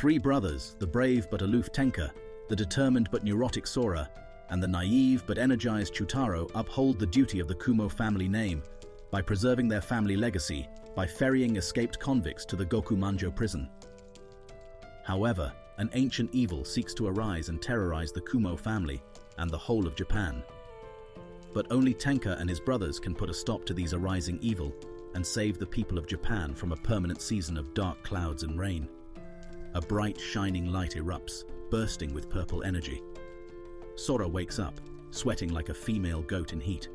three brothers, the brave but aloof Tenka, the determined but neurotic Sora, and the naive but energized Chuutarou uphold the duty of the Kumou family name by preserving their family legacy by ferrying escaped convicts to the Gokumanjo prison. However, an ancient evil seeks to arise and terrorize the Kumou family and the whole of Japan. But only Tenka and his brothers can put a stop to these arising evil and save the people of Japan from a permanent season of dark clouds and rain. A bright, shining light erupts, bursting with purple energy. Sora wakes up, sweating like a female goat in heat.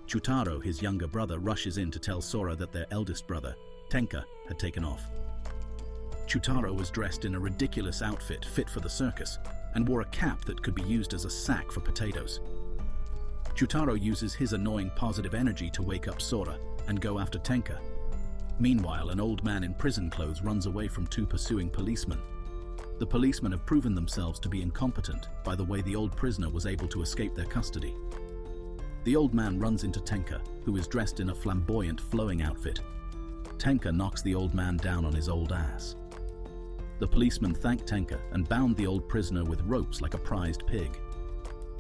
Chuutarou, his younger brother, rushes in to tell Sora that their eldest brother, Tenka, had taken off. Chuutarou was dressed in a ridiculous outfit fit for the circus and wore a cap that could be used as a sack for potatoes. Chuutarou uses his annoying positive energy to wake up Sora and go after Tenka. Meanwhile, an old man in prison clothes runs away from two pursuing policemen. The policemen have proven themselves to be incompetent by the way the old prisoner was able to escape their custody. The old man runs into Tenka, who is dressed in a flamboyant, flowing outfit. Tenka knocks the old man down on his old ass. The policemen thanked Tenka and bound the old prisoner with ropes like a prized pig.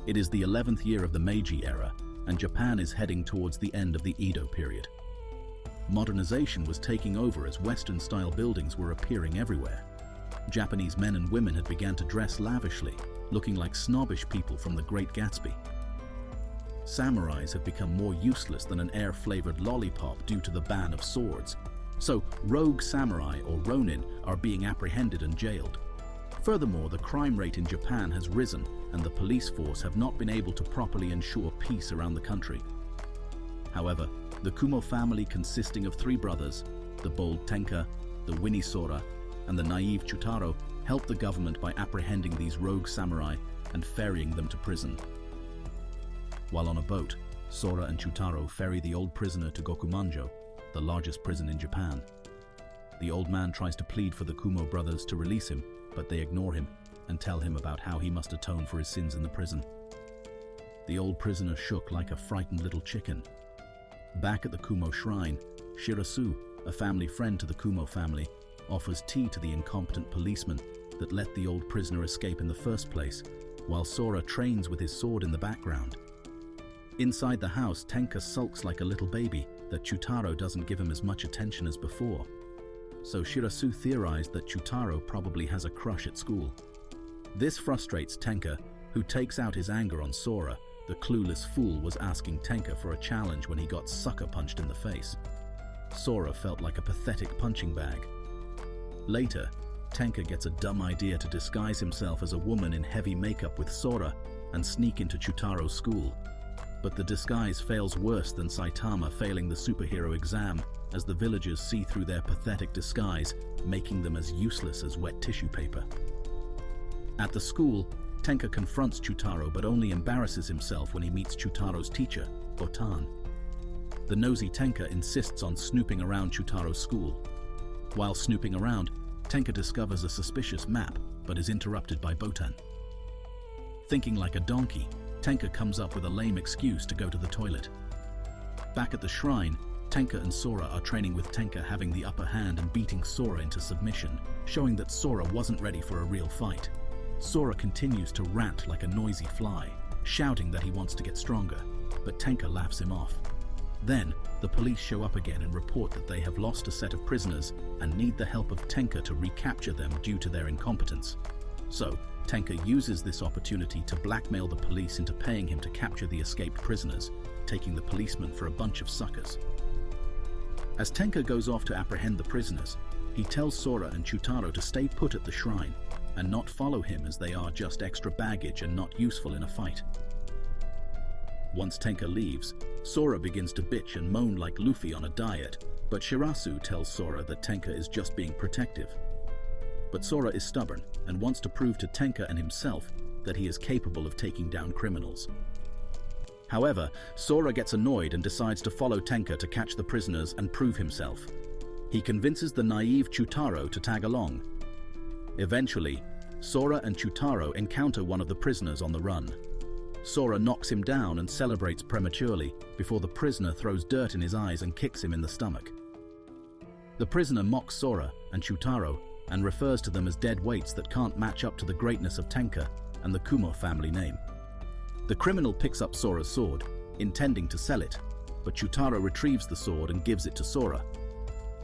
It is the 11th year of the Meiji Era, and Japan is heading towards the end of the Edo period. Modernization was taking over as Western-style buildings were appearing everywhere. Japanese men and women had begun to dress lavishly, looking like snobbish people from The Great Gatsby. Samurais have become more useless than an air-flavored lollipop due to the ban of swords. So, rogue samurai or ronin are being apprehended and jailed. Furthermore, the crime rate in Japan has risen and the police force have not been able to properly ensure peace around the country. However, the Kumou family, consisting of three brothers, the bold Tenka, the winny Sora, and the naive Chuutarou, helped the government by apprehending these rogue samurai and ferrying them to prison. While on a boat, Sora and Chuutarou ferry the old prisoner to Gokumanjo, the largest prison in Japan. The old man tries to plead for the Kumou brothers to release him, but they ignore him and tell him about how he must atone for his sins in the prison. The old prisoner shook like a frightened little chicken. Back at the Kumou shrine, Shirasu, a family friend to the Kumou family, offers tea to the incompetent policeman that let the old prisoner escape in the first place, while Sora trains with his sword in the background. Inside the house, Tenka sulks like a little baby that Chuutarou doesn't give him as much attention as before. So Shirasu theorized that Chuutarou probably has a crush at school. This frustrates Tenka, who takes out his anger on Sora. The clueless fool was asking Tenka for a challenge when he got sucker punched in the face. Sora felt like a pathetic punching bag. Later, Tenka gets a dumb idea to disguise himself as a woman in heavy makeup with Sora and sneak into Chutarou's school. But the disguise fails worse than Saitama failing the superhero exam, as the villagers see through their pathetic disguise, making them as useless as wet tissue paper. At the school, Tenka confronts Chuutarou but only embarrasses himself when he meets Chutarou's teacher, Botan. The nosy Tenka insists on snooping around Chutarou's school. While snooping around, Tenka discovers a suspicious map but is interrupted by Botan. Thinking like a donkey, Tenka comes up with a lame excuse to go to the toilet. Back at the shrine, Tenka and Sora are training with Tenka having the upper hand and beating Sora into submission, showing that Sora wasn't ready for a real fight. Sora continues to rant like a noisy fly, shouting that he wants to get stronger, but Tenka laughs him off. Then, the police show up again and report that they have lost a set of prisoners and need the help of Tenka to recapture them due to their incompetence. So, Tenka uses this opportunity to blackmail the police into paying him to capture the escaped prisoners, taking the policemen for a bunch of suckers. As Tenka goes off to apprehend the prisoners, he tells Sora and Chuutarou to stay put at the shrine and not follow him as they are just extra baggage and not useful in a fight. Once Tenka leaves, Sora begins to bitch and moan like Luffy on a diet, but Shirasu tells Sora that Tenka is just being protective. But Sora is stubborn and wants to prove to Tenka and himself that he is capable of taking down criminals. However, Sora gets annoyed and decides to follow Tenka to catch the prisoners and prove himself. He convinces the naive Chuutarou to tag along. Eventually, Sora and Chuutarou encounter one of the prisoners on the run. Sora knocks him down and celebrates prematurely before the prisoner throws dirt in his eyes and kicks him in the stomach. The prisoner mocks Sora and Chuutarou and refers to them as dead weights that can't match up to the greatness of Tenka and the Kumou family name. The criminal picks up Sora's sword, intending to sell it, but Chuutarou retrieves the sword and gives it to Sora.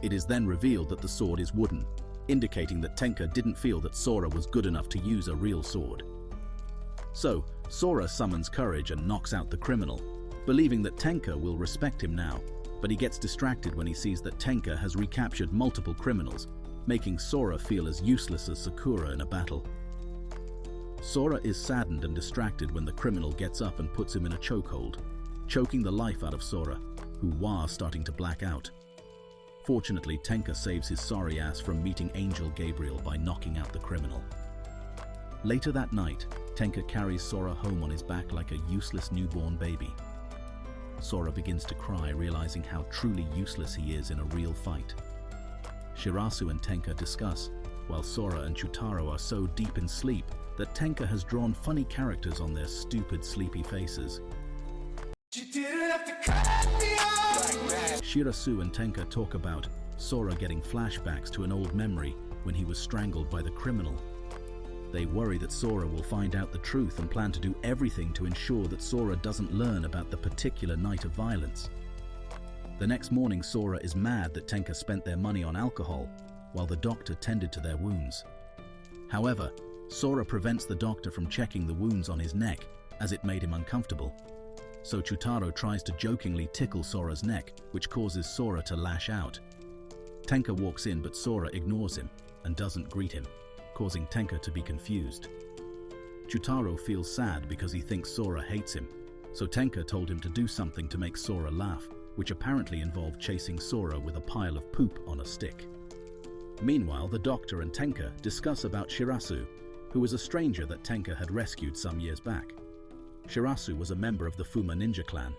It is then revealed that the sword is wooden, indicating that Tenka didn't feel that Sora was good enough to use a real sword. So, Sora summons courage and knocks out the criminal, believing that Tenka will respect him now, but he gets distracted when he sees that Tenka has recaptured multiple criminals, making Sora feel as useless as Sakura in a battle. Sora is saddened and distracted when the criminal gets up and puts him in a chokehold, choking the life out of Sora, who was starting to black out. Fortunately, Tenka saves his sorry ass from meeting Angel Gabriel by knocking out the criminal. Later that night, Tenka carries Sora home on his back like a useless newborn baby. Sora begins to cry, realizing how truly useless he is in a real fight. Shirasu and Tenka discuss, while Sora and Chuutarou are so deep in sleep that Tenka has drawn funny characters on their stupid, sleepy faces. Shirasu and Tenka talk about Sora getting flashbacks to an old memory when he was strangled by the criminal. They worry that Sora will find out the truth and plan to do everything to ensure that Sora doesn't learn about the particular night of violence. The next morning, Sora is mad that Tenka spent their money on alcohol while the doctor tended to their wounds. However, Sora prevents the doctor from checking the wounds on his neck as it made him uncomfortable. So Chuutarou tries to jokingly tickle Sora's neck, which causes Sora to lash out. Tenka walks in, but Sora ignores him and doesn't greet him, causing Tenka to be confused. Chuutarou feels sad because he thinks Sora hates him, so Tenka told him to do something to make Sora laugh, which apparently involved chasing Sora with a pile of poop on a stick. Meanwhile, the doctor and Tenka discuss about Shirasu, who was a stranger that Tenka had rescued some years back. Shirasu was a member of the Fuma ninja clan,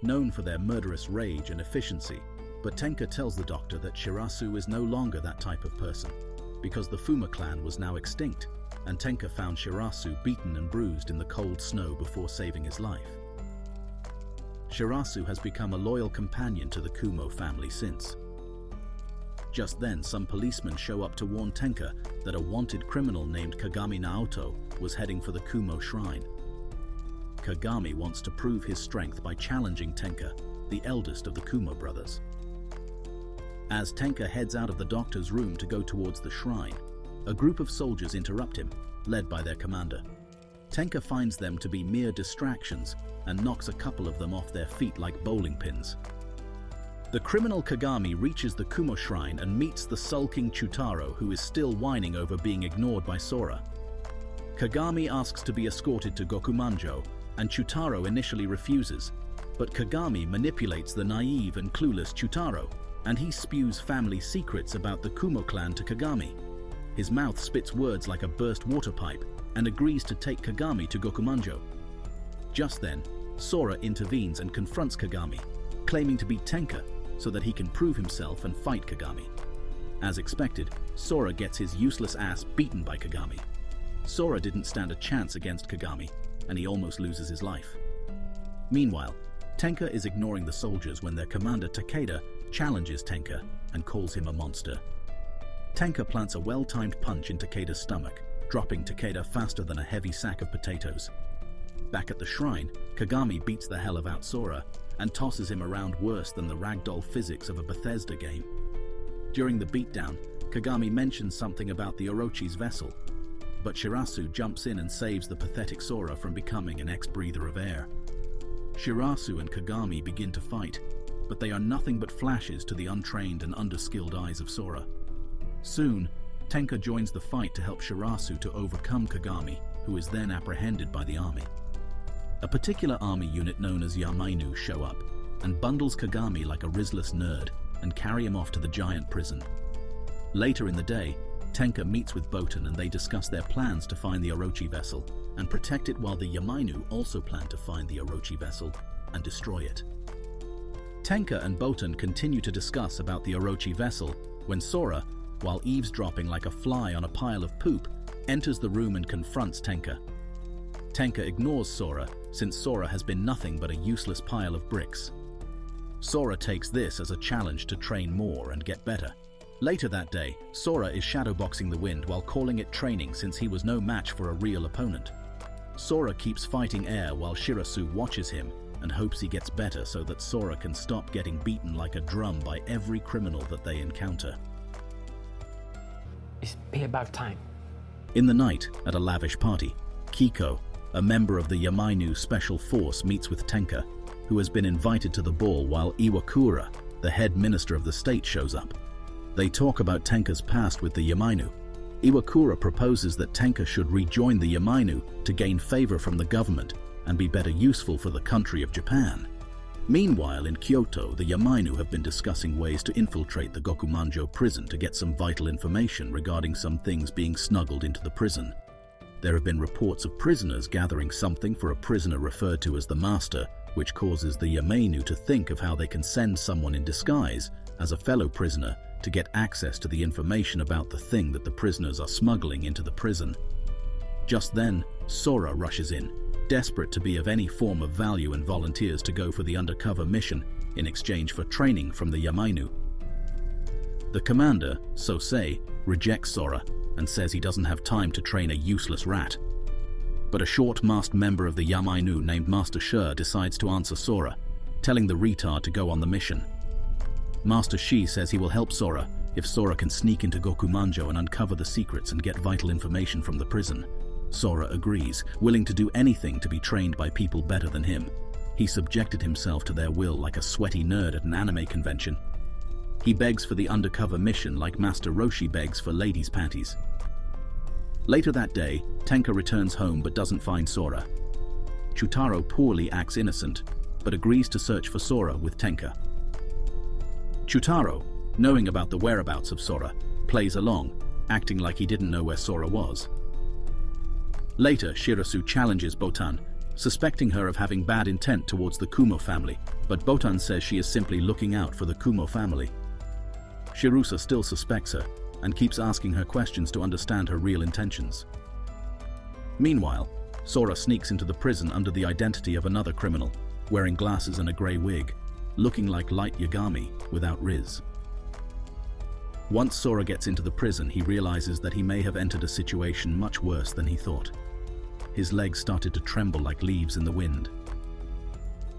known for their murderous rage and efficiency, but Tenka tells the doctor that Shirasu is no longer that type of person, because the Fuma clan was now extinct, and Tenka found Shirasu beaten and bruised in the cold snow before saving his life. Shirasu has become a loyal companion to the Kumou family since. Just then, some policemen show up to warn Tenka that a wanted criminal named Kagami Naoto was heading for the Kumou shrine. Kagami wants to prove his strength by challenging Tenka, the eldest of the Kumou brothers. As Tenka heads out of the doctor's room to go towards the shrine, a group of soldiers interrupt him, led by their commander. Tenka finds them to be mere distractions and knocks a couple of them off their feet like bowling pins. The criminal Kagami reaches the Kumou shrine and meets the sulking Chuutarou, who is still whining over being ignored by Sora. Kagami asks to be escorted to Gokumanjo, and Chuutarou initially refuses, but Kagami manipulates the naive and clueless Chuutarou, and he spews family secrets about the Kumou clan to Kagami. His mouth spits words like a burst water pipe and agrees to take Kagami to Gokumanjo. Just then, Sora intervenes and confronts Kagami, claiming to be Tenka so that he can prove himself and fight Kagami. As expected, Sora gets his useless ass beaten by Kagami. Sora didn't stand a chance against Kagami, and he almost loses his life. Meanwhile, Tenka is ignoring the soldiers when their commander Takeda challenges Tenka and calls him a monster. Tenka plants a well-timed punch in Takeda's stomach, dropping Takeda faster than a heavy sack of potatoes. Back at the shrine, Kagami beats the hell out Sora and tosses him around worse than the ragdoll physics of a Bethesda game. During the beatdown, Kagami mentions something about the Orochi's vessel, but Shirasu jumps in and saves the pathetic Sora from becoming an ex-breather of air. Shirasu and Kagami begin to fight, but they are nothing but flashes to the untrained and underskilled eyes of Sora. Soon, Tenka joins the fight to help Shirasu to overcome Kagami, who is then apprehended by the army. A particular army unit known as Yamainu show up and bundles Kagami like a risless nerd and carry him off to the giant prison. Later in the day, Tenka meets with Boten and they discuss their plans to find the Orochi vessel and protect it, while the Yamainu also plan to find the Orochi vessel and destroy it. Tenka and Boten continue to discuss about the Orochi vessel when Sora, while eavesdropping like a fly on a pile of poop, enters the room and confronts Tenka. Tenka ignores Sora since Sora has been nothing but a useless pile of bricks. Sora takes this as a challenge to train more and get better, Later that day, Sora is shadowboxing the wind while calling it training since he was no match for a real opponent. Sora keeps fighting air while Shirasu watches him and hopes he gets better so that Sora can stop getting beaten like a drum by every criminal that they encounter. It's payback time. In the night, at a lavish party, Kiko, a member of the Yamainu Special Force, meets with Tenka, who has been invited to the ball while Iwakura, the head minister of the state, shows up. They talk about Tenka's past with the Yamainu. Iwakura proposes that Tenka should rejoin the Yamainu to gain favor from the government and be better useful for the country of Japan. Meanwhile, in Kyoto, the Yamainu have been discussing ways to infiltrate the Gokumanjo prison to get some vital information regarding some things being snuggled into the prison. There have been reports of prisoners gathering something for a prisoner referred to as the Master, which causes the Yamainu to think of how they can send someone in disguise as a fellow prisoner to get access to the information about the thing that the prisoners are smuggling into the prison. Just then, Sora rushes in, desperate to be of any form of value, and volunteers to go for the undercover mission in exchange for training from the Yamainu. The commander, Sosei, rejects Sora and says he doesn't have time to train a useless rat. But a short-masked member of the Yamainu named Master Shi decides to answer Sora, telling the retard to go on the mission. Master Shi says he will help Sora if Sora can sneak into Gokumanjo and uncover the secrets and get vital information from the prison. Sora agrees, willing to do anything to be trained by people better than him. He subjected himself to their will like a sweaty nerd at an anime convention. He begs for the undercover mission like Master Roshi begs for ladies' panties. Later that day, Tenka returns home but doesn't find Sora. Chuutarou poorly acts innocent, but agrees to search for Sora with Tenka. Chuutarou, knowing about the whereabouts of Sora, plays along, acting like he didn't know where Sora was. Later, Shirasu challenges Botan, suspecting her of having bad intent towards the Kumou family, but Botan says she is simply looking out for the Kumou family. Shirasu still suspects her and keeps asking her questions to understand her real intentions. Meanwhile, Sora sneaks into the prison under the identity of another criminal, wearing glasses and a grey wig, looking like Light Yagami without Riz. Once Sora gets into the prison, he realizes that he may have entered a situation much worse than he thought. His legs started to tremble like leaves in the wind.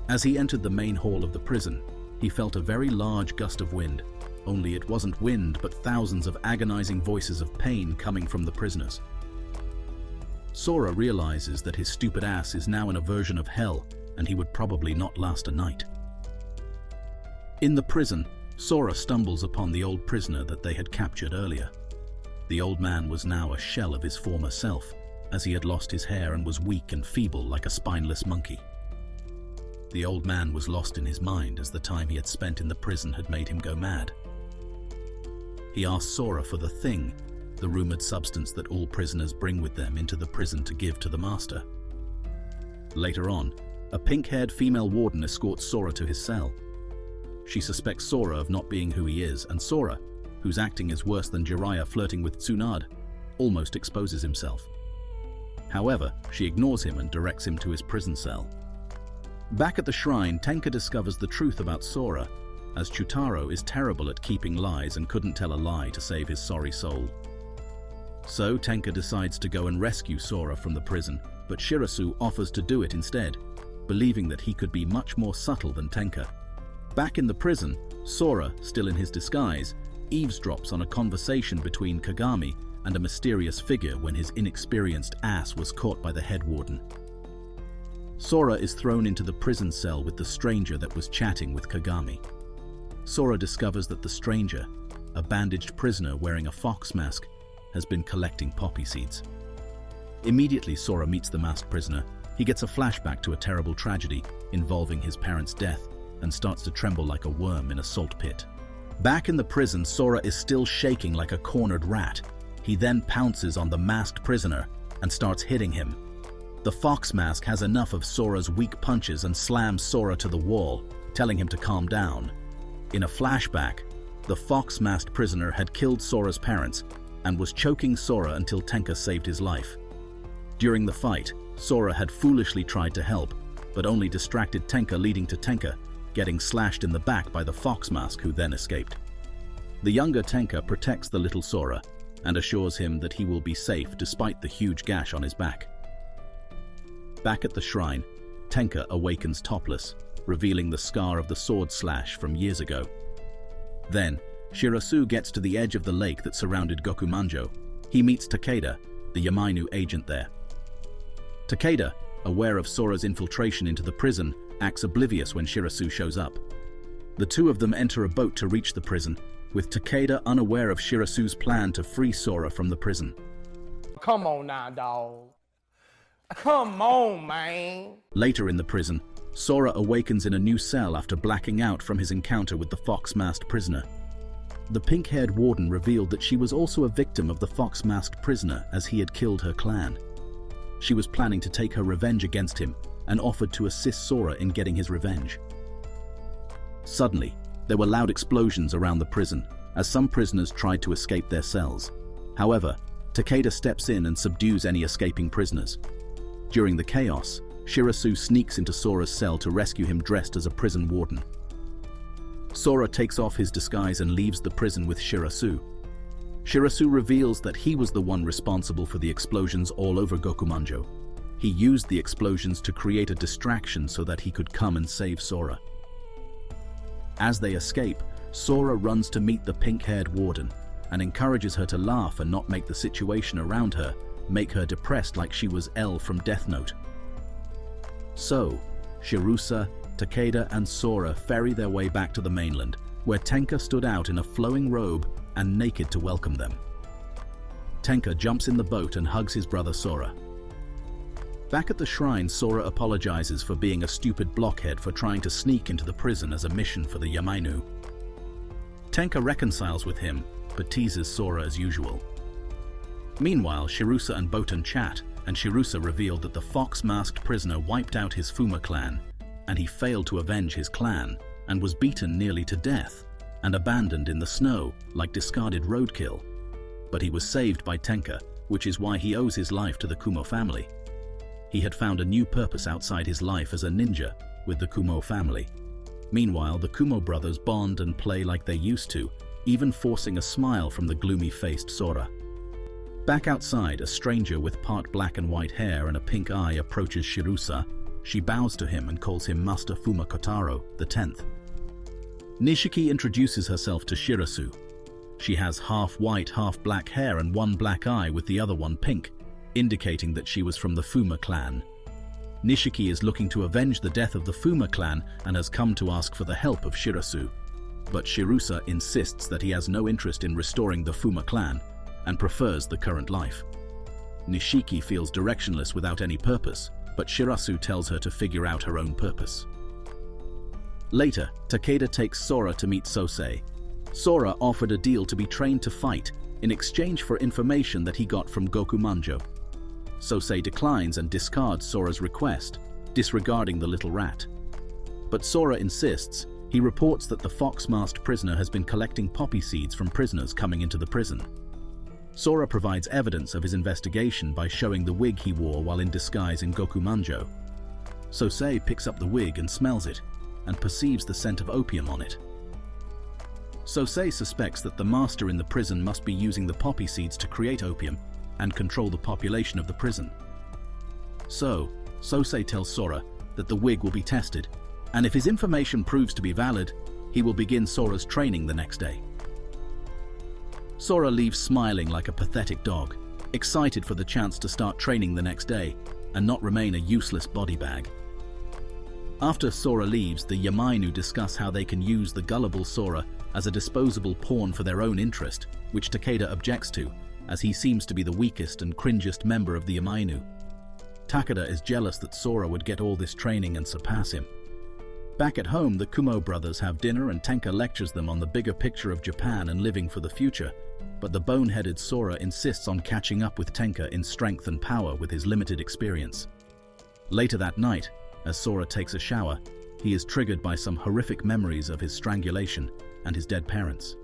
As he entered the main hall of the prison, he felt a very large gust of wind, only it wasn't wind but thousands of agonizing voices of pain coming from the prisoners. Sora realizes that his stupid ass is now in a version of hell and he would probably not last a night. In the prison, Sora stumbles upon the old prisoner that they had captured earlier. The old man was now a shell of his former self, as he had lost his hair and was weak and feeble like a spineless monkey. The old man was lost in his mind as the time he had spent in the prison had made him go mad. He asked Sora for the thing, the rumored substance that all prisoners bring with them into the prison to give to the master. Later on, a pink-haired female warden escorts Sora to his cell. She suspects Sora of not being who he is, and Sora, whose acting is worse than Jiraiya flirting with Tsunade, almost exposes himself. However, she ignores him and directs him to his prison cell. Back at the shrine, Tenka discovers the truth about Sora, as Chuutarou is terrible at keeping lies and couldn't tell a lie to save his sorry soul. So Tenka decides to go and rescue Sora from the prison, but Shirasu offers to do it instead, believing that he could be much more subtle than Tenka. Back in the prison, Sora, still in his disguise, eavesdrops on a conversation between Kagami and a mysterious figure when his inexperienced ass was caught by the head warden. Sora is thrown into the prison cell with the stranger that was chatting with Kagami. Sora discovers that the stranger, a bandaged prisoner wearing a fox mask, has been collecting poppy seeds. Immediately Sora meets the masked prisoner. He gets a flashback to a terrible tragedy involving his parents' death and starts to tremble like a worm in a salt pit. Back in the prison, Sora is still shaking like a cornered rat. He then pounces on the masked prisoner and starts hitting him. The fox mask has enough of Sora's weak punches and slams Sora to the wall, telling him to calm down. In a flashback, the fox-masked prisoner had killed Sora's parents and was choking Sora until Tenka saved his life. During the fight, Sora had foolishly tried to help, but only distracted Tenka, leading to Tenka getting slashed in the back by the fox mask, who then escaped. The younger Tenka protects the little Sora and assures him that he will be safe despite the huge gash on his back. Back at the shrine, Tenka awakens topless, revealing the scar of the sword slash from years ago. Then, Shirasu gets to the edge of the lake that surrounded Gokumanjo. He meets Takeda, the Yamainu agent there. Takeda, aware of Sora's infiltration into the prison, acts oblivious when Shirasu shows up. The two of them enter a boat to reach the prison, with Takeda unaware of Shirasu's plan to free Sora from the prison. Come on now, dawg. Come on, man. Later in the prison, Sora awakens in a new cell after blacking out from his encounter with the fox-masked prisoner. The pink-haired warden revealed that she was also a victim of the fox-masked prisoner as he had killed her clan. She was planning to take her revenge against him and offered to assist Sora in getting his revenge. Suddenly, there were loud explosions around the prison as some prisoners tried to escape their cells. However, Takeda steps in and subdues any escaping prisoners. During the chaos, Shirasu sneaks into Sora's cell to rescue him dressed as a prison warden. Sora takes off his disguise and leaves the prison with Shirasu. Shirasu reveals that he was the one responsible for the explosions all over Gokumanjo. He used the explosions to create a distraction so that he could come and save Sora. As they escape, Sora runs to meet the pink-haired warden and encourages her to laugh and not make the situation around her make her depressed like she was L from Death Note. So, Shirasu, Takeda and Sora ferry their way back to the mainland, where Tenka stood out in a flowing robe and naked to welcome them. Tenka jumps in the boat and hugs his brother Sora. Back at the shrine, Sora apologizes for being a stupid blockhead for trying to sneak into the prison as a mission for the Yamainu. Tenka reconciles with him, but teases Sora as usual. Meanwhile, Shirasu and Botan chat, and Shirasu revealed that the fox-masked prisoner wiped out his Fuma clan, and he failed to avenge his clan, and was beaten nearly to death, and abandoned in the snow like discarded roadkill. But he was saved by Tenka, which is why he owes his life to the Kumou family. He had found a new purpose outside his life as a ninja with the Kumou family. Meanwhile, the Kumou brothers bond and play like they used to, even forcing a smile from the gloomy-faced Sora. Back outside, a stranger with part black and white hair and a pink eye approaches Shirasu. She bows to him and calls him Master Fuma Chuutarou, the 10th. Nishiki introduces herself to Shirasu. She has half white, half black hair and one black eye with the other one pink, indicating that she was from the Fuma clan. Nishiki is looking to avenge the death of the Fuma clan and has come to ask for the help of Shirasu. But Shirasu insists that he has no interest in restoring the Fuma clan and prefers the current life. Nishiki feels directionless without any purpose, but Shirasu tells her to figure out her own purpose. Later, Takeda takes Sora to meet Sosei. Sora offered a deal to be trained to fight in exchange for information that he got from Gokumanjo. Sosei declines and discards Sora's request, disregarding the little rat. But Sora insists. He reports that the fox-masked prisoner has been collecting poppy seeds from prisoners coming into the prison. Sora provides evidence of his investigation by showing the wig he wore while in disguise in Gokumanjo. Sosei picks up the wig and smells it, and perceives the scent of opium on it. Sosei suspects that the master in the prison must be using the poppy seeds to create opium and control the population of the prison. So, Sosei tells Sora that the wig will be tested, and if his information proves to be valid, he will begin Sora's training the next day. Sora leaves smiling like a pathetic dog, excited for the chance to start training the next day and not remain a useless body bag. After Sora leaves, the Yamainu discuss how they can use the gullible Sora as a disposable pawn for their own interest, which Takeda objects to, as he seems to be the weakest and cringiest member of the Yamainu. Takeda is jealous that Sora would get all this training and surpass him. Back at home, the Kumou brothers have dinner and Tenka lectures them on the bigger picture of Japan and living for the future, but the boneheaded Sora insists on catching up with Tenka in strength and power with his limited experience. Later that night, as Sora takes a shower, he is triggered by some horrific memories of his strangulation and his dead parents.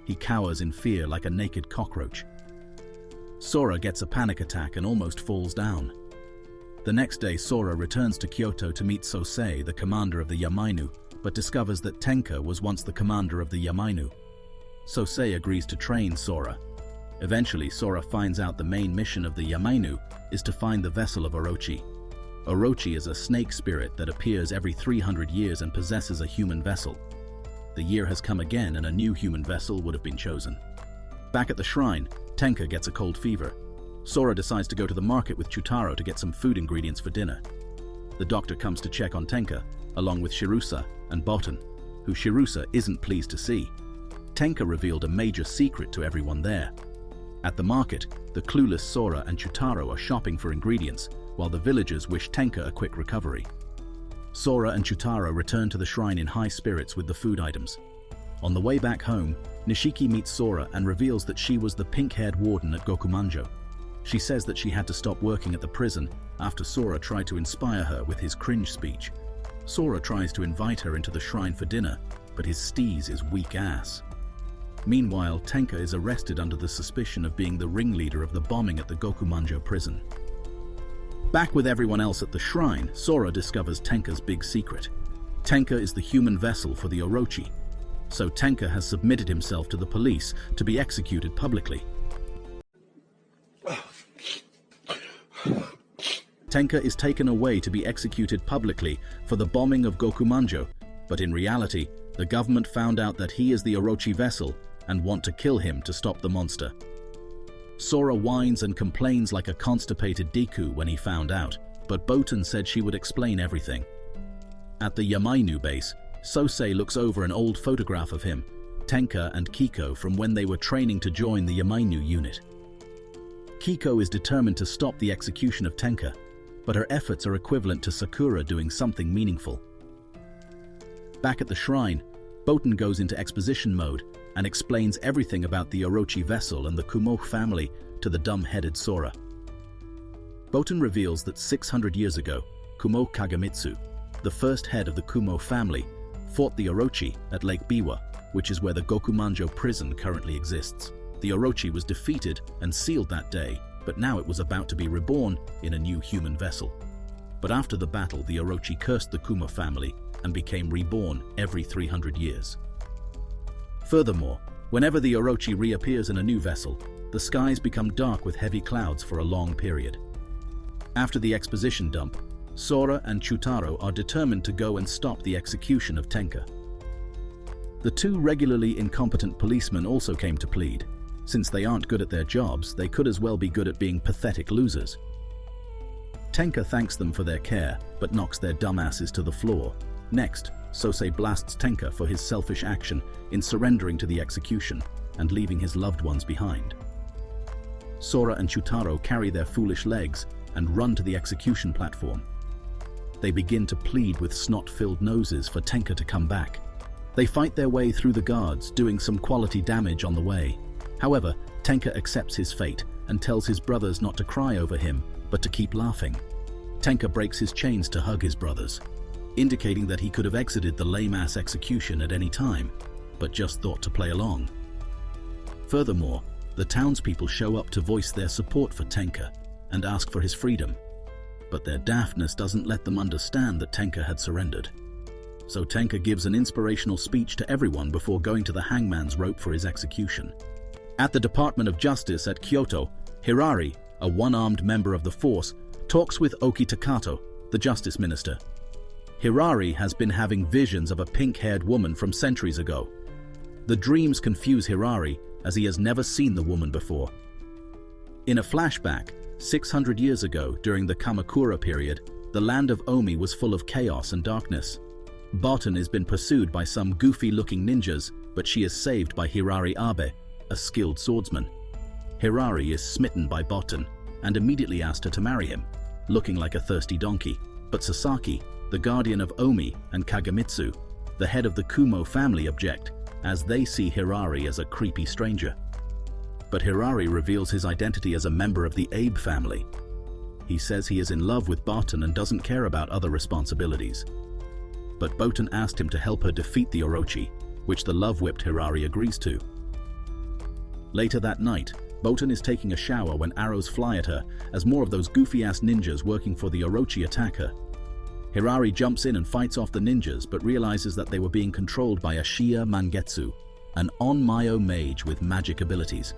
He cowers in fear like a naked cockroach. Sora gets a panic attack and almost falls down. The next day, Sora returns to Kyoto to meet Sosei, the commander of the Yamainu, but discovers that Tenka was once the commander of the Yamainu. Sosei agrees to train Sora. Eventually, Sora finds out the main mission of the Yamainu is to find the vessel of Orochi. Orochi is a snake spirit that appears every 300 years and possesses a human vessel. The year has come again and a new human vessel would have been chosen. Back at the shrine, Tenka gets a cold fever. Sora decides to go to the market with Chuutarou to get some food ingredients for dinner. The doctor comes to check on Tenka, along with Shirasu and Botan, who Shirasu isn't pleased to see. Tenka revealed a major secret to everyone there. At the market, the clueless Sora and Chuutarou are shopping for ingredients, while the villagers wish Tenka a quick recovery. Sora and Chuutarou return to the shrine in high spirits with the food items. On the way back home, Nishiki meets Sora and reveals that she was the pink-haired warden at Gokumanjo. She says that she had to stop working at the prison after Sora tried to inspire her with his cringe speech. Sora tries to invite her into the shrine for dinner, but his steez is weak ass. Meanwhile, Tenka is arrested under the suspicion of being the ringleader of the bombing at the Gokumanjo prison. Back with everyone else at the shrine, Sora discovers Tenka's big secret. Tenka is the human vessel for the Orochi, so Tenka has submitted himself to the police to be executed publicly. Tenka is taken away to be executed publicly for the bombing of Gokumanjo, but in reality, the government found out that he is the Orochi vessel and want to kill him to stop the monster. Sora whines and complains like a constipated Deku when he found out, but Botan said she would explain everything. At the Yamainu base, Sosei looks over an old photograph of him, Tenka and Kiko from when they were training to join the Yamainu unit. Kiko is determined to stop the execution of Tenka, but her efforts are equivalent to Sakura doing something meaningful. Back at the shrine, Botan goes into exposition mode and explains everything about the Orochi vessel and the Kumou family to the dumb-headed Sora. Botan reveals that 600 years ago, Kumou Kagamitsu, the first head of the Kumou family, fought the Orochi at Lake Biwa, which is where the Gokumanjo prison currently exists. The Orochi was defeated and sealed that day, but now it was about to be reborn in a new human vessel. But after the battle, the Orochi cursed the Kumou family and became reborn every 300 years. Furthermore, whenever the Orochi reappears in a new vessel, the skies become dark with heavy clouds for a long period. After the exposition dump, Sora and Chuutarou are determined to go and stop the execution of Tenka. The two regularly incompetent policemen also came to plead. Since they aren't good at their jobs, they could as well be good at being pathetic losers. Tenka thanks them for their care, but knocks their dumbasses to the floor. Next, Sosei blasts Tenka for his selfish action in surrendering to the execution and leaving his loved ones behind. Sora and Chuutarou carry their foolish legs and run to the execution platform. They begin to plead with snot-filled noses for Tenka to come back. They fight their way through the guards, doing some quality damage on the way. However, Tenka accepts his fate and tells his brothers not to cry over him, but to keep laughing. Tenka breaks his chains to hug his brothers, indicating that he could have exited the lame-ass execution at any time, but just thought to play along. Furthermore, the townspeople show up to voice their support for Tenka and ask for his freedom, but their daftness doesn't let them understand that Tenka had surrendered. So Tenka gives an inspirational speech to everyone before going to the hangman's rope for his execution. At the Department of Justice at Kyoto, Hirari, a one-armed member of the force, talks with Oki Takato, the justice minister. Hirari has been having visions of a pink-haired woman from centuries ago. The dreams confuse Hirari, as he has never seen the woman before. In a flashback, 600 years ago, during the Kamakura period, the land of Omi was full of chaos and darkness. Botan has been pursued by some goofy-looking ninjas, but she is saved by Hirari Abe, a skilled swordsman. Hirari is smitten by Botan and immediately asked her to marry him, looking like a thirsty donkey. But Sasaki, the guardian of Omi and Kagamitsu, the head of the Kumou family, object, as they see Hirari as a creepy stranger. But Hirari reveals his identity as a member of the Abe family. He says he is in love with Botan and doesn't care about other responsibilities. But Botan asked him to help her defeat the Orochi, which the love-whipped Hirari agrees to. Later that night, Botan is taking a shower when arrows fly at her as more of those goofy-ass ninjas working for the Orochi attack her. Hirari jumps in and fights off the ninjas, but realizes that they were being controlled by a Shia Mangetsu, an Onmyo mage with magic abilities.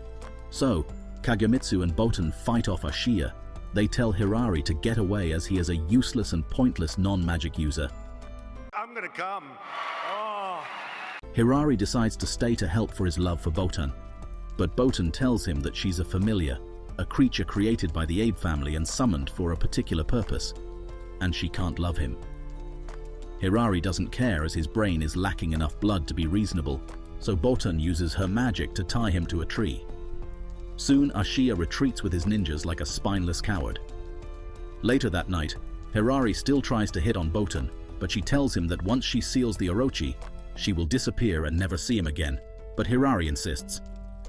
So, Kagemitsu and Botan fight off Ashiya. They tell Hirari to get away as he is a useless and pointless non-magic user. I'm gonna come. Oh. Hirari decides to stay to help for his love for Botan, but Botan tells him that she's a familiar, a creature created by the Abe family and summoned for a particular purpose, and she can't love him. Hirari doesn't care as his brain is lacking enough blood to be reasonable, so Botan uses her magic to tie him to a tree. Soon, Ashiya retreats with his ninjas like a spineless coward. Later that night, Hirari still tries to hit on Botan, but she tells him that once she seals the Orochi, she will disappear and never see him again, but Hirari insists.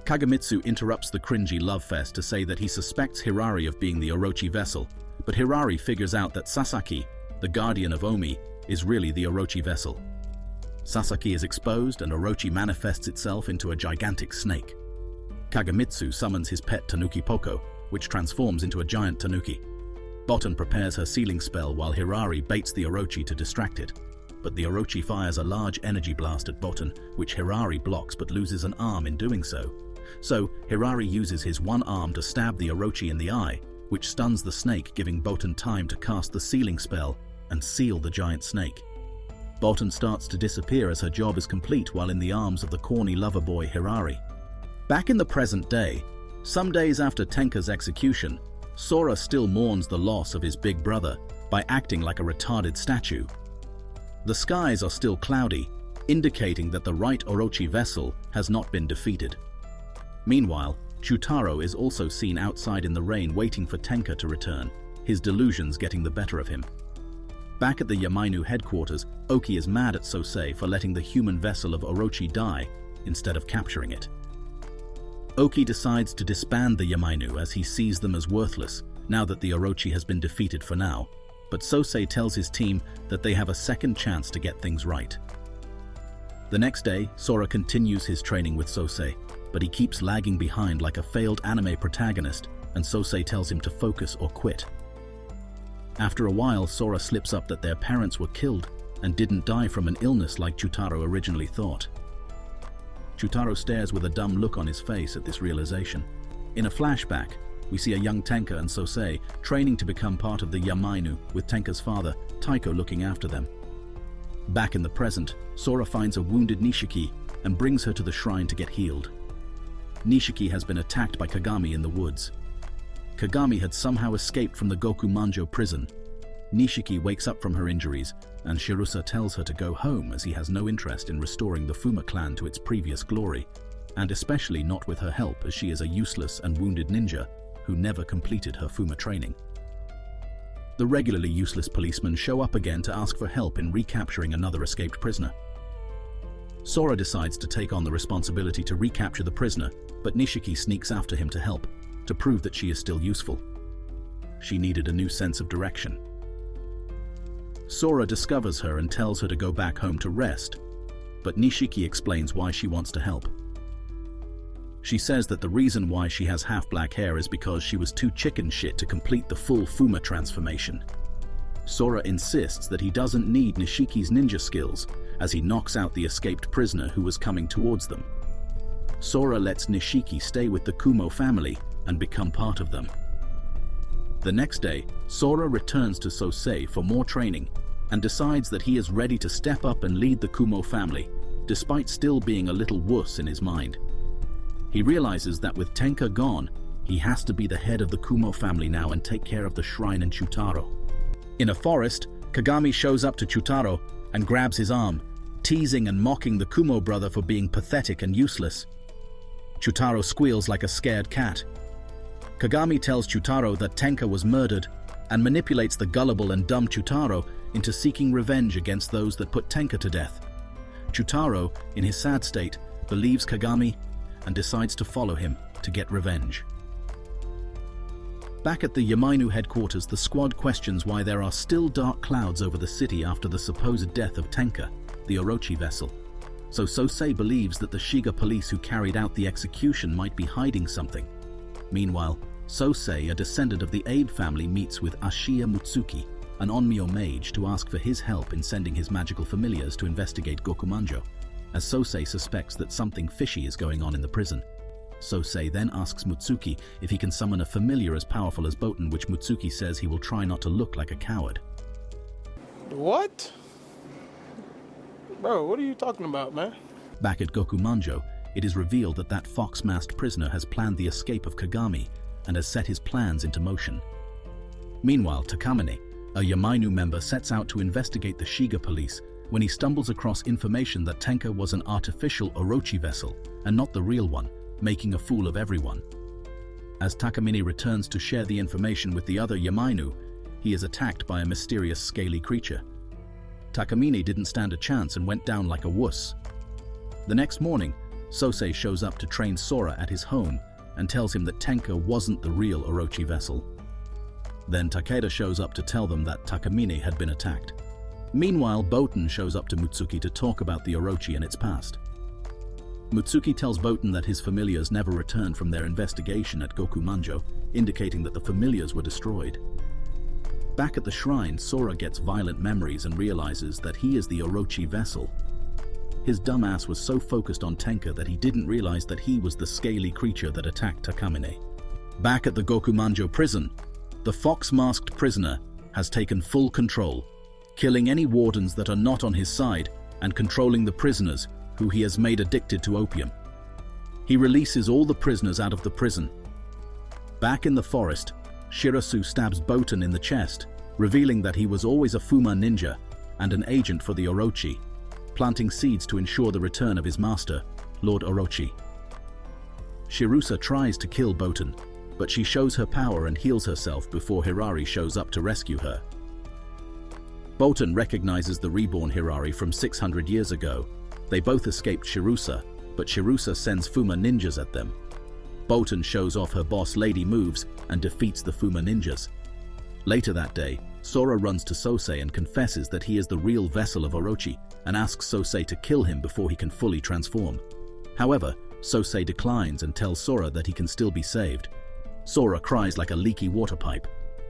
Kagemitsu interrupts the cringy love fest to say that he suspects Hirari of being the Orochi vessel, but Hirari figures out that Sasaki, the guardian of Omi, is really the Orochi vessel. Sasaki is exposed and Orochi manifests itself into a gigantic snake. Kagemitsu summons his pet Tanuki Poko, which transforms into a giant tanuki. Botan prepares her sealing spell while Hirari baits the Orochi to distract it, but the Orochi fires a large energy blast at Botan, which Hirari blocks but loses an arm in doing so. So, Hirari uses his one arm to stab the Orochi in the eye, which stuns the snake, giving Botan time to cast the sealing spell and seal the giant snake. Botan starts to disappear as her job is complete while in the arms of the corny lover boy Hirari. Back in the present day, some days after Tenka's execution, Sora still mourns the loss of his big brother by acting like a retarded statue. The skies are still cloudy, indicating that the right Orochi vessel has not been defeated. Meanwhile, Chuutarou is also seen outside in the rain waiting for Tenka to return, his delusions getting the better of him. Back at the Yamainu headquarters, Oki is mad at Sosei for letting the human vessel of Orochi die instead of capturing it. Oki decides to disband the Yamainu as he sees them as worthless now that the Orochi has been defeated for now, but Sosei tells his team that they have a second chance to get things right. The next day, Sora continues his training with Sosei, but he keeps lagging behind like a failed anime protagonist, and Sosei tells him to focus or quit. After a while, Sora slips up that their parents were killed and didn't die from an illness like Chuutarou originally thought. Chuutarou stares with a dumb look on his face at this realization. In a flashback, we see a young Tenka and Sosei training to become part of the Yamainu, with Tenka's father, Taiko, looking after them. Back in the present, Sora finds a wounded Nishiki and brings her to the shrine to get healed. Nishiki has been attacked by Kagami in the woods. Kagami had somehow escaped from the Gokumanjo prison. Nishiki wakes up from her injuries, and Shirasu tells her to go home as he has no interest in restoring the Fuma clan to its previous glory, and especially not with her help as she is a useless and wounded ninja who never completed her Fuma training. The regularly useless policemen show up again to ask for help in recapturing another escaped prisoner. Sora decides to take on the responsibility to recapture the prisoner, but Nishiki sneaks after him to help, to prove that she is still useful. She needed a new sense of direction. Sora discovers her and tells her to go back home to rest, but Nishiki explains why she wants to help. She says that the reason why she has half-black hair is because she was too chicken shit to complete the full Fuma transformation. Sora insists that he doesn't need Nishiki's ninja skills, as he knocks out the escaped prisoner who was coming towards them. Sora lets Nishiki stay with the Kumou family and become part of them. The next day, Sora returns to Sosei for more training and decides that he is ready to step up and lead the Kumou family, despite still being a little wuss in his mind. He realizes that with Tenka gone, he has to be the head of the Kumou family now and take care of the shrine in Chuutarou. In a forest, Kagami shows up to Chuutarou and grabs his arm, teasing and mocking the Kumou brother for being pathetic and useless. Chuutarou squeals like a scared cat. Kagami tells Chuutarou that Tenka was murdered and manipulates the gullible and dumb Chuutarou into seeking revenge against those that put Tenka to death. Chuutarou, in his sad state, believes Kagami and decides to follow him to get revenge. Back at the Yamainu headquarters, the squad questions why there are still dark clouds over the city after the supposed death of Tenka, the Orochi vessel. So Sosei believes that the Shiga police who carried out the execution might be hiding something. Meanwhile, Sosei, a descendant of the Abe family, meets with Ashiya Mutsuki, an Onmyo mage, to ask for his help in sending his magical familiars to investigate Gokumanjo. as Sosei suspects that something fishy is going on in the prison. Sosei then asks Mutsuki if he can summon a familiar as powerful as Boten, which Mutsuki says he will try not to look like a coward. What? Bro, what are you talking about, man? Back at Gokumanjo, it is revealed that that fox-masked prisoner has planned the escape of Kagami and has set his plans into motion. Meanwhile, Takamine, a Yamainu member, sets out to investigate the Shiga police when he stumbles across information that Tenka was an artificial Orochi vessel and not the real one, making a fool of everyone. As Takamine returns to share the information with the other Yamainu, he is attacked by a mysterious scaly creature. Takamine didn't stand a chance and went down like a wuss. The next morning, Sosei shows up to train Sora at his home and tells him that Tenka wasn't the real Orochi vessel. Then Takeda shows up to tell them that Takamine had been attacked. Meanwhile, Boten shows up to Mutsuki to talk about the Orochi and its past. Mutsuki tells Boten that his familiars never returned from their investigation at Gokumanjo, indicating that the familiars were destroyed. Back at the shrine, Sora gets violent memories and realizes that he is the Orochi vessel. His dumbass was so focused on Tenka that he didn't realize that he was the scaly creature that attacked Takamine. Back at the Gokumanjo prison, the fox-masked prisoner has taken full control, killing any wardens that are not on his side and controlling the prisoners who he has made addicted to opium. He releases all the prisoners out of the prison. Back in the forest, Shirasu stabs Boten in the chest, revealing that he was always a Fuma ninja and an agent for the Orochi, planting seeds to ensure the return of his master, Lord Orochi. Shirasu tries to kill Boten, but she shows her power and heals herself before Hirari shows up to rescue her. Boten recognizes the reborn Hirari from 600 years ago. They both escaped Shirasu, but Shirasu sends Fuma ninjas at them. Boten shows off her boss lady moves and defeats the Fuma ninjas. Later that day, Sora runs to Sosei and confesses that he is the real vessel of Orochi and asks Sosei to kill him before he can fully transform. However, Sosei declines and tells Sora that he can still be saved. Sora cries like a leaky water pipe.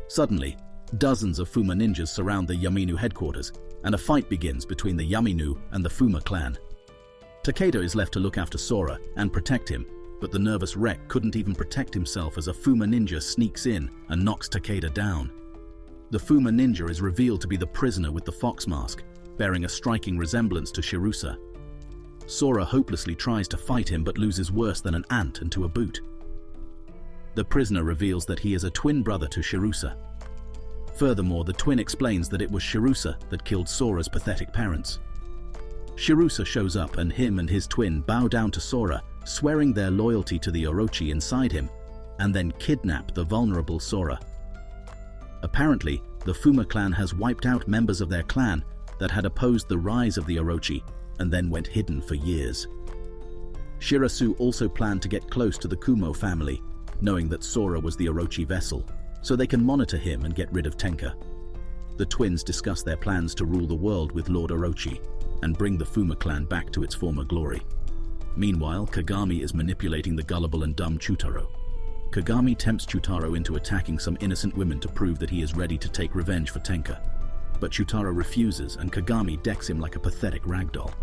Suddenly, dozens of Fuma ninjas surround the Yamainu headquarters, and a fight begins between the Yamainu and the Fuma clan. Takeda is left to look after Sora and protect him, but the nervous wreck couldn't even protect himself as a Fuma ninja sneaks in and knocks Takeda down. The Fuma ninja is revealed to be the prisoner with the fox mask, bearing a striking resemblance to Shirasu. Sora hopelessly tries to fight him but loses worse than an ant and to a boot. The prisoner reveals that he is a twin brother to Shirasu. Furthermore, the twin explains that it was Shirasu that killed Sora's pathetic parents. Shirasu shows up and him and his twin bow down to Sora, swearing their loyalty to the Orochi inside him, and then kidnap the vulnerable Sora. Apparently, the Fuma clan has wiped out members of their clan that had opposed the rise of the Orochi and then went hidden for years. Shirasu also planned to get close to the Kumou family, knowing that Sora was the Orochi vessel, so they can monitor him and get rid of Tenka. The twins discuss their plans to rule the world with Lord Orochi and bring the Fuma clan back to its former glory. Meanwhile, Kagami is manipulating the gullible and dumb Chuutarou. Kagami tempts Chuutarou into attacking some innocent women to prove that he is ready to take revenge for Tenka. But Chuutarou refuses and Kagami decks him like a pathetic ragdoll.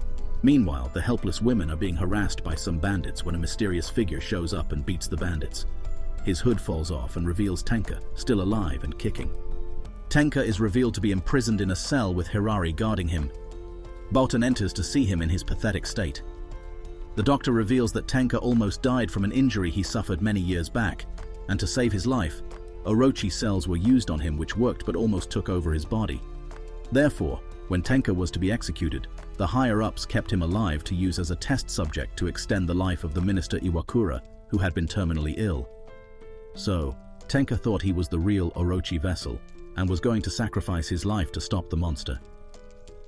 Meanwhile, the helpless women are being harassed by some bandits when a mysterious figure shows up and beats the bandits. His hood falls off and reveals Tenka, still alive and kicking. Tenka is revealed to be imprisoned in a cell with Hirari guarding him. Boten enters to see him in his pathetic state. The doctor reveals that Tenka almost died from an injury he suffered many years back, and to save his life, Orochi cells were used on him which worked but almost took over his body. Therefore, when Tenka was to be executed, the higher-ups kept him alive to use as a test subject to extend the life of the minister Iwakura, who had been terminally ill. So, Tenka thought he was the real Orochi vessel, and was going to sacrifice his life to stop the monster.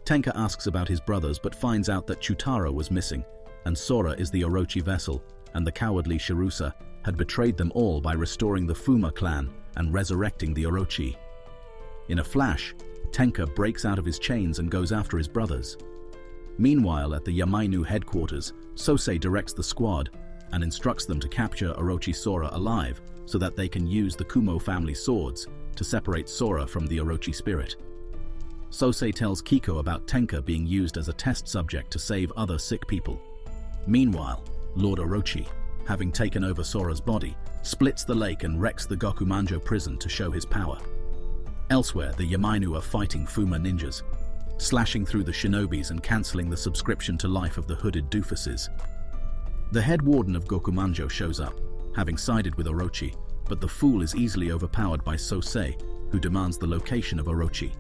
Tenka asks about his brothers but finds out that Chuutarou was missing, and Sora is the Orochi vessel, and the cowardly Shirasu had betrayed them all by restoring the Fuma clan and resurrecting the Orochi. In a flash, Tenka breaks out of his chains and goes after his brothers. Meanwhile, at the Yamainu headquarters, Sosei directs the squad and instructs them to capture Orochi Sora alive so that they can use the Kumou family swords to separate Sora from the Orochi spirit. Sosei tells Kiko about Tenka being used as a test subject to save other sick people. Meanwhile, Lord Orochi, having taken over Sora's body, splits the lake and wrecks the Gokumanjo prison to show his power. Elsewhere, the Yamainu are fighting Fuma ninjas, slashing through the shinobis and cancelling the subscription to life of the hooded doofuses. The head warden of Gokumanjo shows up, having sided with Orochi, but the fool is easily overpowered by Sosei, who demands the location of Orochi.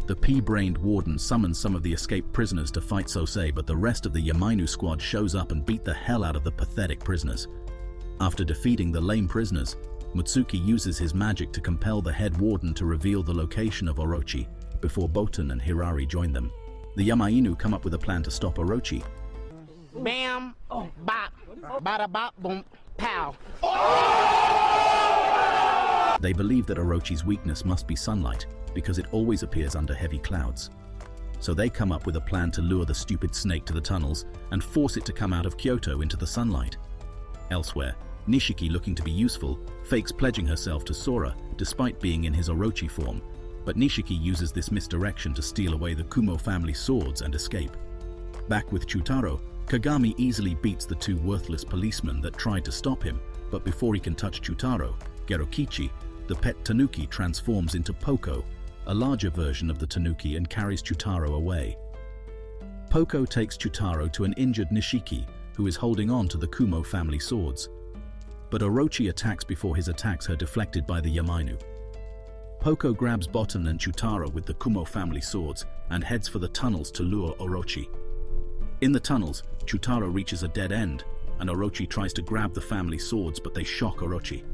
The pea-brained warden summons some of the escaped prisoners to fight Sosei, but the rest of the Yamainu squad shows up and beat the hell out of the pathetic prisoners. After defeating the lame prisoners, Mutsuki uses his magic to compel the head warden to reveal the location of Orochi, before Boten and Hirari join them. The Yamainu come up with a plan to stop Orochi. Bam, bop, bada bop, boom, pow. They believe that Orochi's weakness must be sunlight, because it always appears under heavy clouds. So they come up with a plan to lure the stupid snake to the tunnels and force it to come out of Kyoto into the sunlight. Elsewhere, Nishiki, looking to be useful, fakes pledging herself to Sora despite being in his Orochi form, but Nishiki uses this misdirection to steal away the Kumou family swords and escape. Back with Chuutarou, Kagami easily beats the two worthless policemen that tried to stop him, but before he can touch Chuutarou, Gerokichi, the pet tanuki, transforms into Poko, a larger version of the tanuki, and carries Chuutarou away. Poko takes Chuutarou to an injured Nishiki, who is holding on to the Kumou family swords. But Orochi attacks before his attacks are deflected by the Yamainu. Poko grabs Boten and Chuutarou with the Kumou family swords and heads for the tunnels to lure Orochi. In the tunnels, Chuutarou reaches a dead end, and Orochi tries to grab the family swords, but they shock Orochi.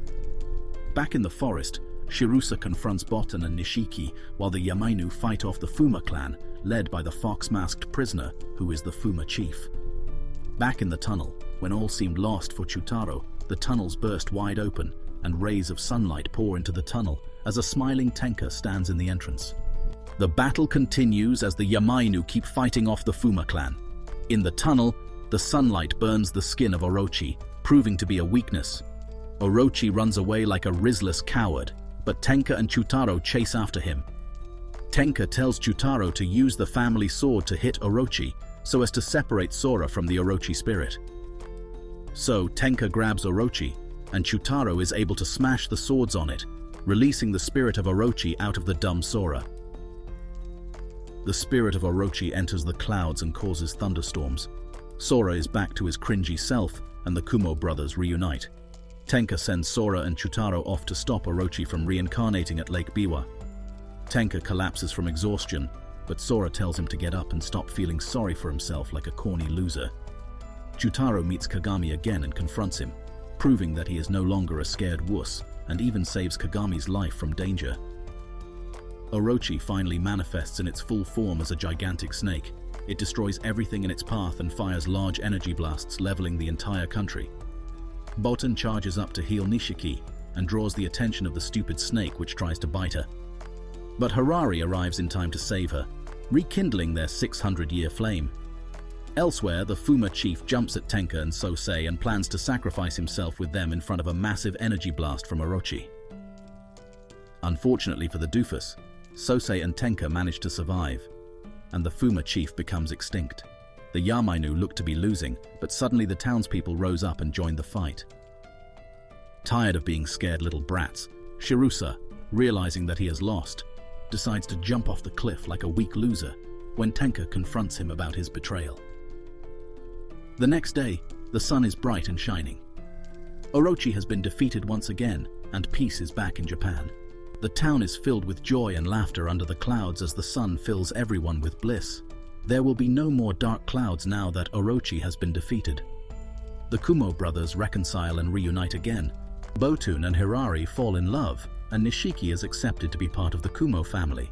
Back in the forest, Shirasu confronts Boten and Nishiki while the Yamainu fight off the Fuma clan, led by the fox-masked prisoner, who is the Fuma chief. Back in the tunnel, when all seemed lost for Chuutarou, the tunnels burst wide open, and rays of sunlight pour into the tunnel as a smiling Tenka stands in the entrance. The battle continues as the Yamainu keep fighting off the Fuma clan. In the tunnel, the sunlight burns the skin of Orochi, proving to be a weakness. Orochi runs away like a risless coward, but Tenka and Chuutarou chase after him. Tenka tells Chuutarou to use the family sword to hit Orochi, so as to separate Sora from the Orochi spirit. So Tenka grabs Orochi, and Chuutarou is able to smash the swords on it, releasing the spirit of Orochi out of the dumb Sora. The spirit of Orochi enters the clouds and causes thunderstorms. Sora is back to his cringy self, and the Kumou brothers reunite. Tenka sends Sora and Chuutarou off to stop Orochi from reincarnating at Lake Biwa. Tenka collapses from exhaustion, but Sora tells him to get up and stop feeling sorry for himself like a corny loser. Chuutarou meets Kagami again and confronts him, proving that he is no longer a scared wuss, and even saves Kagami's life from danger. Orochi finally manifests in its full form as a gigantic snake. It destroys everything in its path and fires large energy blasts, leveling the entire country. Boten charges up to heal Nishiki and draws the attention of the stupid snake which tries to bite her. But Hirari arrives in time to save her, rekindling their 600-year flame. Elsewhere, the Fuma chief jumps at Tenka and Sosei and plans to sacrifice himself with them in front of a massive energy blast from Orochi. Unfortunately for the doofus, Sosei and Tenka manage to survive, and the Fuma chief becomes extinct. The Yamainu look to be losing, but suddenly the townspeople rose up and joined the fight. Tired of being scared little brats, Shirasu, realizing that he has lost, decides to jump off the cliff like a weak loser when Tenka confronts him about his betrayal. The next day, the sun is bright and shining. Orochi has been defeated once again, and peace is back in Japan. The town is filled with joy and laughter under the clouds as the sun fills everyone with bliss. There will be no more dark clouds now that Orochi has been defeated. The Kumou brothers reconcile and reunite again. Boten and Hirari fall in love, and Nishiki is accepted to be part of the Kumou family.